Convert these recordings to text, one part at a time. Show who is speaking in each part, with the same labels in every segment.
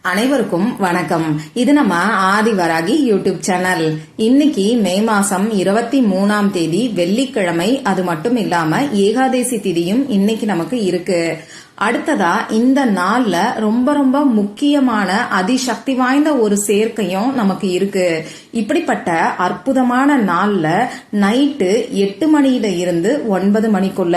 Speaker 1: அனைவருக்கும் வணக்கம். இது நம்ம ஆதிவராகி யூடியூப் சேனல். இன்னைக்கு மே மாசம் 23ஆம் தேதி வெள்ளிக்கிழமை. அது மட்டும் இல்லாம ஏகாதேசி திதியும் இன்னைக்கு நமக்கு இருக்கு. அடுத்ததா இந்த நாள்ல ரொம்ப ரொம்ப முக்கியமான அதிசக்தி வாய்ந்த ஒரு சேர்க்கையும் நமக்கு இருக்கு. இப்படிப்பட்ட அற்புதமான நாள்ல நைட்டு 8 மணியில இருந்து 9 மணிக்குள்ள,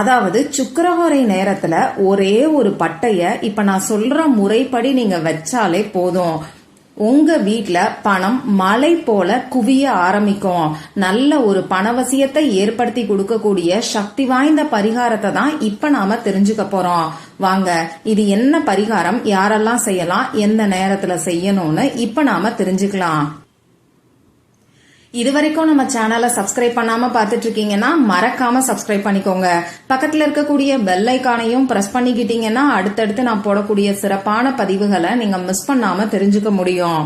Speaker 1: அதாவது சுக்கிரஹோரை நேரத்துல ஒரே ஒரு பட்டைய இப்ப நான் சொல்ற முறைப்படி நீங்க வச்சாலே போதும், உங்க வீட்ல பணம் மலை போல குவிய ஆரம்பிக்கும். நல்ல ஒரு பணவசியத்தை ஏற்படுத்தி கொடுக்கக்கூடிய சக்தி வாய்ந்த பரிகாரத்தை தான் இப்ப நாம தெரிஞ்சுக்க போறோம். வாங்க, இது என்ன பரிகாரம், யாரெல்லாம் செய்யலாம், எந்த நேரத்துல செய்யணும்னு இப்ப நாம தெரிஞ்சுக்கலாம். இதுவரைக்கும் நம்ம சேனலை சப்ஸ்கிரைப் பண்ணாம பாத்துட்டு இருக்கீங்கன்னா மறக்காம சப்ஸ்கிரைப் பண்ணிக்கோங்க. பக்கத்துல இருக்கக்கூடிய பெல் ஐகானையும் பிரஸ் பண்ணிக்கிட்டீங்கன்னா அடுத்தடுத்து நான் போடக்கூடிய சிறப்பான பதிவுகளை நீங்க மிஸ் பண்ணாம தெரிஞ்சுக்க முடியும்.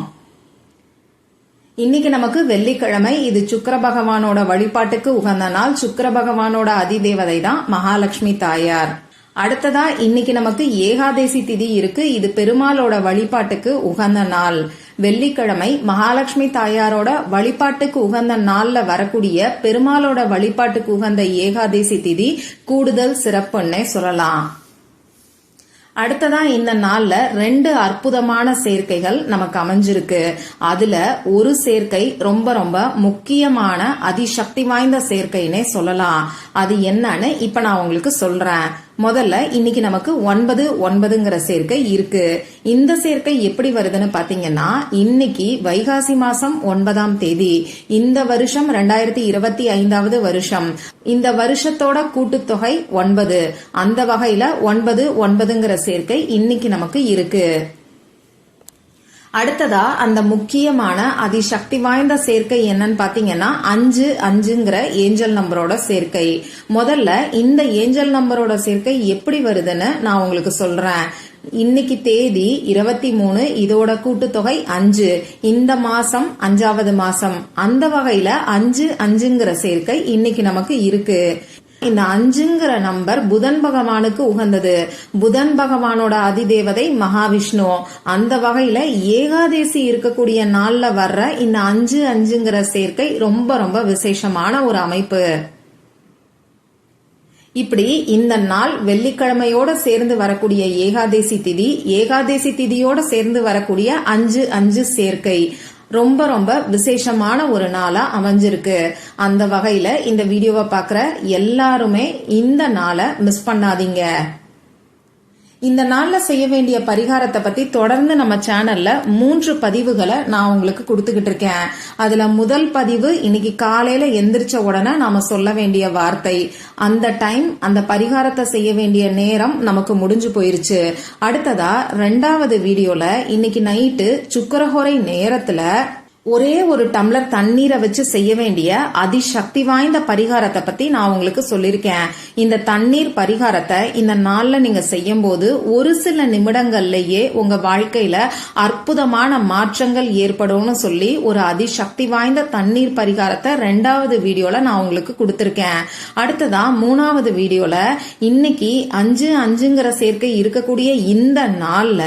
Speaker 1: இன்னைக்கு நமக்கு வெள்ளிக்கிழமை. இது சுக்கிர பகவானோட வழிபாட்டுக்கு உகந்த நாள். சுக்கிர பகவானோட அதிதேவதை தான் மகாலட்சுமி தாயார். அடுத்ததா இன்னைக்கு நமக்கு ஏகாதேசி திதி இருக்கு. இது பெருமாளோட வழிபாட்டுக்கு உகந்த நாள். வெள்ளிக்கிழமை மகாலட்சுமி தாயாரோட வழிபாட்டுக்கு உகந்த நாள்ல வரக்கூடிய பெருமாளோட வழிபாட்டுக்கு உகந்த ஏகாதேசி திதி கூடுதல் சிறப்புன்னே சொல்லலாம். அடுத்ததா இந்த நாள்ல 2 அற்புதமான சேர்க்கைகள் நமக்கு அமைஞ்சிருக்கு. அதுல ஒரு சேர்க்கை ரொம்ப ரொம்ப முக்கியமான அதிசக்தி வாய்ந்த சேர்க்கைன்னே சொல்லலாம். அது என்னன்னு இப்ப நான் உங்களுக்கு சொல்றேன். முதல்ல இன்னைக்கு நமக்கு 9/9ங்கிற சேர்க்கை இருக்கு. இந்த சேர்க்கை எப்படி வருதுன்னு பாத்தீங்கன்னா, இன்னைக்கு வைகாசி மாசம் 9ஆம் தேதி. இந்த வருஷம் 2025வது வருஷம். இந்த வருஷத்தோட கூட்டுத்தொகை 9. அந்த வகையில 9/9ங்கிற சேர்க்கை இன்னைக்கு நமக்கு இருக்கு. அடுத்ததா அந்த முக்கியமான அதிசக்தி வாய்ந்த சேர்க்கை என்னன்னு பாத்தீங்கன்னா 5/5ங்கிற ஏஞ்சல் நம்பரோட சேர்க்கை. முதல்ல இந்த ஏஞ்சல் நம்பரோட சேர்க்கை எப்படி வருதுன்னு நான் உங்களுக்கு சொல்றேன். இன்னைக்கு தேதி 23, இதோட கூட்டுத்தொகை 5. இந்த மாசம் 5வது மாசம். அந்த வகையில 5/5ங்கிற சேர்க்கை இன்னைக்கு நமக்கு இருக்கு. இந்த 5ங்கிற நம்பர் புதன் பகவானுக்கு உகந்தது. புதன் பகவானோட அதிதேவதை மகாவிஷ்ணு. அந்த வகையில ஏகாதேசி இருக்கக்கூடிய நாள்ல வர்ற இந்த 5/5ங்கிற சேர்க்கை ரொம்ப ரொம்ப விசேஷமான ஒரு அமைப்பு. இப்படி இந்த நாள் வெள்ளிக்கிழமையோட சேர்ந்து வரக்கூடிய ஏகாதேசி திதி, ஏகாதேசி திதியோட சேர்ந்து வரக்கூடிய 5/5 சேர்க்கை ரொம்ப ரொம்ப விசேஷமான ஒரு நாளா அமைஞ்சிருக்கு. அந்த வகையில இந்த வீடியோவை பாக்குற எல்லாருமே இந்த நாளை மிஸ் பண்ணாதீங்க. இந்த நாள்ல செய்ய வேண்டிய பரிகாரத்தை பத்தி தொடர்ந்து நம்ம சேனல்ல 3 பதிவுகளை நான் உங்களுக்கு கொடுத்துக்கிட்டு இருக்கேன். அதுல முதல் பதிவு இன்னைக்கு காலையில எந்திரிச்ச உடனே நாம சொல்ல வேண்டிய வார்த்தை. அந்த டைம், அந்த பரிகாரத்தை செய்ய வேண்டிய நேரம் நமக்கு முடிஞ்சு போயிருச்சு. அடுத்ததா 2வது வீடியோல இன்னைக்கு நைட்டு சுக்கிரஹோரை நேரத்துல ஒரே ஒரு டம்ளர் தண்ணீரை வச்சு செய்ய வேண்டிய அதிசக்தி வாய்ந்த பரிகாரத்தை பத்தி நான் உங்களுக்கு சொல்லிருக்கேன். இந்த தண்ணீர் பரிகாரத்தை இந்த நாள்ல நீங்க செய்யும் போது ஒரு சில நிமிடங்கள்லயே உங்க வாழ்க்கையில அற்புதமான மாற்றங்கள் ஏற்படும்னு சொல்லி ஒரு அதிசக்தி வாய்ந்த தண்ணீர் பரிகாரத்தை 2வது வீடியோல நான் உங்களுக்கு கொடுத்திருக்கேன். அடுத்ததா 3வது வீடியோல இன்னைக்கு 5/5ங்கிற சேர்க்கை இருக்கக்கூடிய இந்த நாள்ல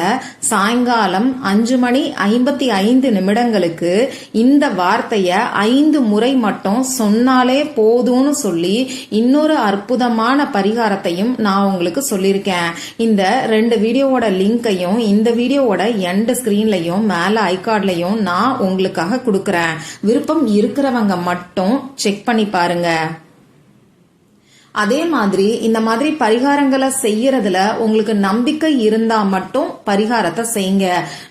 Speaker 1: சாயங்காலம் 5:55 இந்த வார்த்தைய 5 முறை மட்டும் சொன்னாலே போதும்னு சொல்லி இன்னொரு அற்புதமான பரிகாரத்தையும் நான் உங்களுக்கு சொல்லியிருக்கேன். இந்த 2 வீடியோவோட லிங்கையும் இந்த வீடியோவோட எண்ட் ஸ்கிரீன்லயும் மேல ஐகார்ட்லயும் நான் உங்களுக்காக கொடுக்கறேன். விருப்பம் இருக்கிறவங்க மட்டும் செக் பண்ணி பாருங்க. அதே மாதிரி இந்த மாதிரி பரிகாரங்களை செய்யறதுல உங்களுக்கு நம்பிக்கை இருந்தா மட்டும் பரிகாரத்தை செய்யுங்க.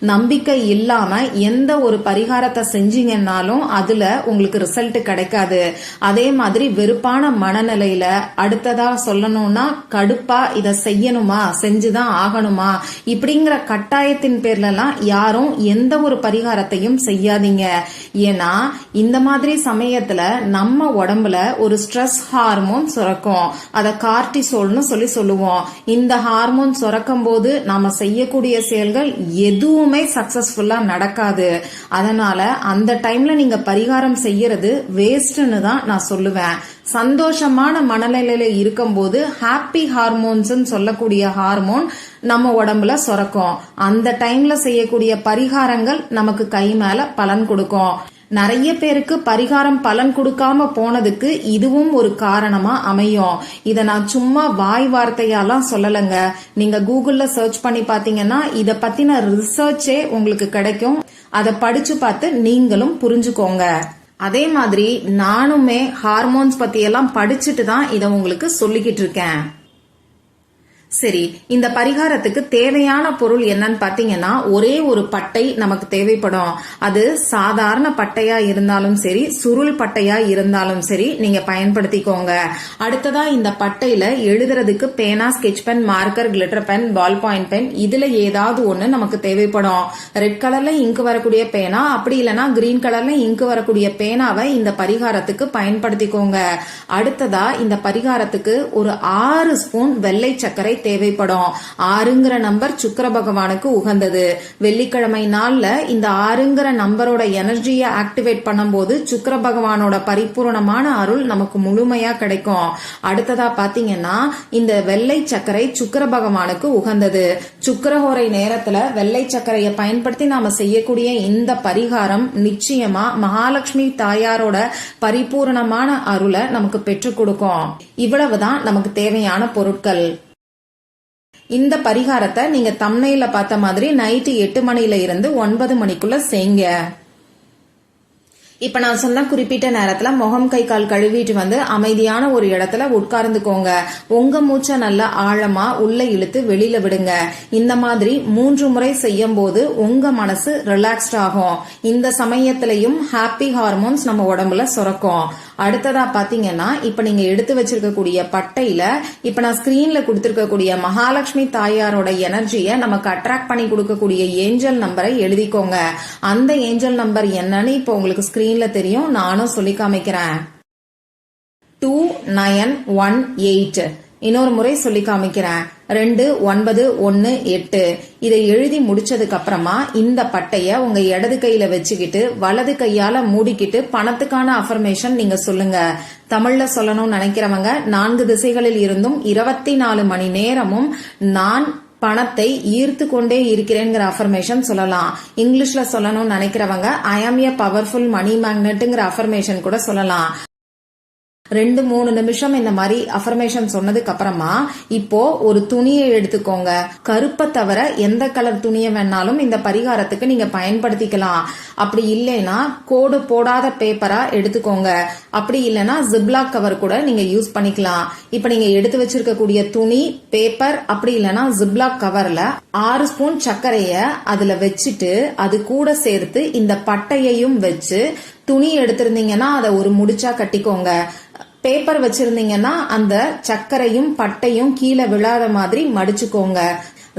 Speaker 1: நம்பிக்கை இல்லாம எந்த ஒரு பரிகாரத்தை செஞ்சீங்கன்னாலும் அதுல உங்களுக்கு ரிசல்ட் கிடைக்காது. அதே மாதிரி வெறுப்பான மனநிலையில, அடுத்ததா சொல்லணும்னா கடுப்பா, இத செய்யணுமா, செஞ்சுதான் ஆகணுமா, இப்படிங்கிற கட்டாயத்தின் பேர்ல எல்லாம் யாரும் எந்த ஒரு பரிகாரத்தையும் செய்யாதீங்க. ஏன்னா இந்த மாதிரி சமயத்துல நம்ம உடம்புல ஒரு ஸ்ட்ரெஸ் ஹார்மோன் சுரக்கும். அத கார்டிசோல்னு சொல்லுவோம். இந்த ஹார்மோன் சுரக்கும் போது நாம செய்யக்கூடிய செயல்கள் எதுவுமே சக்சஸ்ஃபுல்லா நடக்காது. அதனால அந்த டைம்ல நீங்க பரிகாரம் செய்யறது வேஸ்ட்னு தான் நான் சொல்லுவேன். சந்தோஷமான மனநிலையில இருக்கும்போது ஹாப்பி ஹார்மோன்ஸ் சொல்லக்கூடிய ஹார்மோன் நம்ம உடம்புல சுரக்கும். அந்த டைம்ல செய்யக்கூடிய பரிகாரங்கள் நமக்கு கை மேல பலன் கொடுக்கும். நிறைய பேருக்கு பரிகாரம் பலன் கொடுக்காம போனதுக்கு இதுவும் ஒரு காரணமா அமையும். இத நான் சும்மா வாய் வார்த்தையாலாம் சொல்லலைங்க. நீங்க கூகுள்ல சர்ச் பண்ணி பாத்தீங்கன்னா இத பத்தின ரிசர்ச்சே உங்களுக்கு கிடைக்கும். அதை படிச்சு பார்த்து நீங்களும் புரிஞ்சுக்கோங்க. அதே மாதிரி நானுமே ஹார்மோன்ஸ் பத்தி எல்லாம் படிச்சுட்டு தான் இத உங்களுக்கு சொல்லிக்கிட்டு இருக்கேன். சரி, இந்த பரிகாரத்துக்கு தேவையான பொருள் என்னன்னு பாத்தீங்கன்னா ஒரே ஒரு பட்டை நமக்கு தேவைப்படும். அது சாதாரண பட்டையா இருந்தாலும் சரி, சுருள் பட்டையா இருந்தாலும் சரி நீங்க பயன்படுத்திக்கோங்க. அடுத்ததா இந்த பட்டையில எழுதுறதுக்கு பேனா, sketch pen, marker, glitter pen, ball point pen இதுல ஏதாவது ஒண்ணு நமக்கு தேவைப்படும். ரெட் கலர்ல இங்கு வரக்கூடிய பேனா, அப்படி இல்லைன்னா கிரீன் கலர்ல இங்கு வரக்கூடிய பேனாவை இந்த பரிகாரத்துக்கு பயன்படுத்திக்கோங்க. அடுத்ததா இந்த பரிகாரத்துக்கு ஒரு 6 ஸ்பூன் வெள்ளை சர்க்கரை தேவைப்படும். 6ங்கிற நம்பர் சுக்கிர பகவானுக்கு உகந்தது. வெள்ளிக்கிழமை நாள்ல இந்த 6ங்கிற நம்பரோட எனர்ஜியை ஆக்டிவேட் பண்ணும்போது சுக்கிர பகவானோட பரிபூர்ணமான அருள் நமக்கு முழுமையா கிடைக்கும். அடுத்ததா பாத்தீங்கன்னா இந்த வெள்ளை சர்க்கரை சுக்கிர பகவானுக்கு உகந்தது. சுக்கிரஹோரை நேரத்துல வெள்ளை சர்க்கரையை பயன்படுத்தி நாம செய்யக்கூடிய இந்த பரிகாரம் நிச்சயமா மகாலட்சுமி தாயாரோட பரிபூர்ணமான அருளை நமக்கு பெற்றுக் கொடுக்கும். இவ்வளவுதான் நமக்கு தேவையான பொருட்கள். இந்த பரிகாரத்தை நீங்க தம்ப்நெயில்ல பார்த்த மாதிரி நைட்டு 8 மணில இருந்து 9 மணிக்குள்ள செய்யுங்க. இப்ப நான் சொன்ன குறிப்பிட்ட நேரத்துல முகம் கை கால் கழுவிட்டு வந்து அமைதியான ஒரு இடத்துல உட்கார்ந்துக்கோங்க. உங்க மூச்சை நல்லா ஆழமா உள்ள இழுத்து வெளியில விடுங்க. இந்த மாதிரி 3 முறை செய்யும் போது உங்க மனசு ரிலாக்ஸ்ட் ஆகும். இந்த சமயத்திலையும் ஹாப்பி ஹார்மோன்ஸ் நம்ம உடம்புல சுரக்கும். அடுத்ததா பாத்தீங்கன்னா இப்ப நீங்க எடுத்து வச்சிருக்கக்கூடிய பட்டையில இப்ப நான் ஸ்கிரீன்ல கொடுத்திருக்கக்கூடிய மகாலட்சுமி தாயாரோட எனர்ஜியை நமக்கு அட்ராக்ட் பண்ணி கொடுக்கக்கூடிய ஏஞ்சல் நம்பரை எழுதிக்கோங்க. அந்த ஏஞ்சல் நம்பர் என்னன்னு இப்ப உங்களுக்கு ஸ்கிரீன்ல தெரியும். நானும் சொல்லி காமிக்கிறேன். 2918. இன்னொரு முறை சொல்லி காமிக்கிறேன். 2918. இதை எழுதி முடிச்சதுக்கு அப்புறமா இந்த பட்டைய உங்க இடது கையில வச்சுக்கிட்டு வலது கையால மூடிக்கிட்டு பணத்துக்கான அஃபர்மேஷன் நீங்க சொல்லுங்க. தமிழ்ல சொல்லணும்னு நினைக்கிறவங்க 4 திசைகளில் இருந்தும் 24 மணி நேரமும் நான் பணத்தை ஈர்த்து கொண்டே இருக்கிறேங்கிற அஃபர்மேஷன் சொல்லலாம். இங்கிலீஷ்ல சொல்லணும்னு நினைக்கிறவங்க ஐ ஆம் எ பவர்ஃபுல் மணி மேக்னெட்ங்கிற அஃபர்மேஷன் கூட சொல்லலாம். 2-3 நிமிஷம் இந்த மாதிரி அஃபர்மேஷன் சொன்னதுக்கு அப்புறமா இப்போ ஒரு துணியை எடுத்துக்கோங்க. கருப்பை தவிர எந்த கலர் துணியை வேணாலும் இந்த பரிகாரத்துக்கு நீங்க பயன்படுத்திக்கலாம். அப்படி இல்லைன்னா கோடு போடாத பேப்பரா எடுத்துக்கோங்க. அப்படி இல்லைன்னா ஜிப்லாக் கவர் கூட நீங்க யூஸ் பண்ணிக்கலாம். இப்ப நீங்க எடுத்து வச்சிருக்கக்கூடிய துணி, பேப்பர், அப்படி இல்லைன்னா ஜிப்லாக் கவர்ல 6 ஸ்பூன் சர்க்கரைய அதுல வச்சுட்டு அது கூட சேர்த்து இந்த பட்டையையும் வச்சு துணி எடுத்திருந்தீங்கன்னா அதை ஒரு முடிச்சா கட்டிக்கோங்க. பேப்பர் வச்சிருந்தீங்கன்னா அந்த சர்க்கரையும் பட்டையும் கீழே விழாத மாதிரி மடிச்சுக்கோங்க.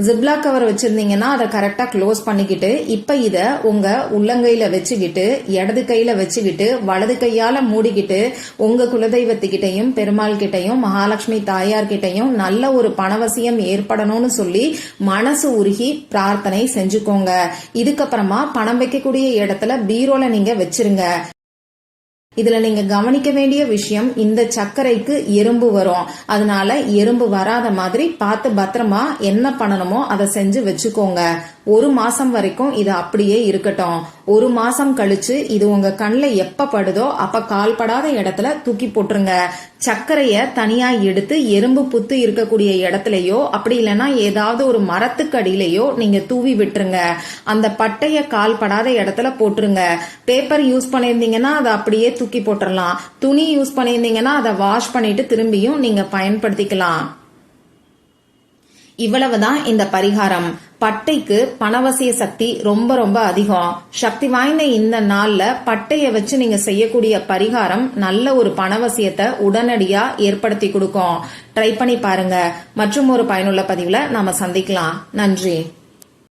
Speaker 1: ஜிப்லாக் கவர் வச்சிருந்தீங்கன்னா அதை கரெக்டா க்ளோஸ் பண்ணிக்கிட்டு இப்ப இத உங்க உள்ளங்கையில வச்சுக்கிட்டு இடது கையில வச்சுக்கிட்டு வலது கையால மூடிக்கிட்டு உங்க குலதெய்வத்துக்கிட்டையும் பெருமாள் கிட்டையும் மகாலட்சுமி தாயார் கிட்டையும் நல்ல ஒரு பணவசியம் ஏற்படணும்னு சொல்லி மனசு உருகி பிரார்த்தனை செஞ்சுக்கோங்க. இதுக்கப்புறமா பணம் வைக்கக்கூடிய இடத்துல பீரோல நீங்க வச்சிருங்க. இதுல நீங்க கவனிக்க வேண்டிய விஷயம், இந்த சர்க்கரைக்கு எறும்பு வரும். அதனால எறும்பு வராத மாதிரி பார்த்து பத்திரமா என்ன பண்ணணுமோ அதை செஞ்சு வச்சுக்கோங்க. 1 மாசம் வரைக்கும் இது அப்படியே இருக்கட்டும். 1 மாசம் கழிச்சு இது உங்க கண்ணில் எப்ப படுதோ அப்ப கால்படாத இடத்துல தூக்கி போட்டுருங்க. சர்க்கரைய தனியா எடுத்து எறும்பு புத்து இருக்கக்கூடிய இடத்துலயோ அப்படி இல்லைன்னா ஏதாவது ஒரு மரத்துக்கு அடியிலையோ நீங்க தூவி விட்டுருங்க. அந்த பட்டைய கால்படாத இடத்துல போட்டுருங்க. பேப்பர் யூஸ் பண்ணிருந்தீங்கன்னா அதை அப்படியே தூக்கி போட்டுடலாம். துணி யூஸ் பண்ணிருந்தீங்கன்னா அதை வாஷ் பண்ணிட்டு திரும்பியும் நீங்க பயன்படுத்திக்கலாம். இவ்வளவுதான் இந்த பரிகாரம். பட்டைக்கு பணவசிய சக்தி ரொம்ப ரொம்ப அதிகம். சக்தி வாய்ந்த இந்த நாள்ல பட்டைய வச்சு நீங்க செய்யக்கூடிய பரிகாரம் நல்ல ஒரு பணவசியத்தை உடனடியா ஏற்படுத்தி கொடுக்கும். ட்ரை பண்ணி பாருங்க. மற்றும் ஒரு பயனுள்ள பதிவுல நாம சந்திக்கலாம். நன்றி.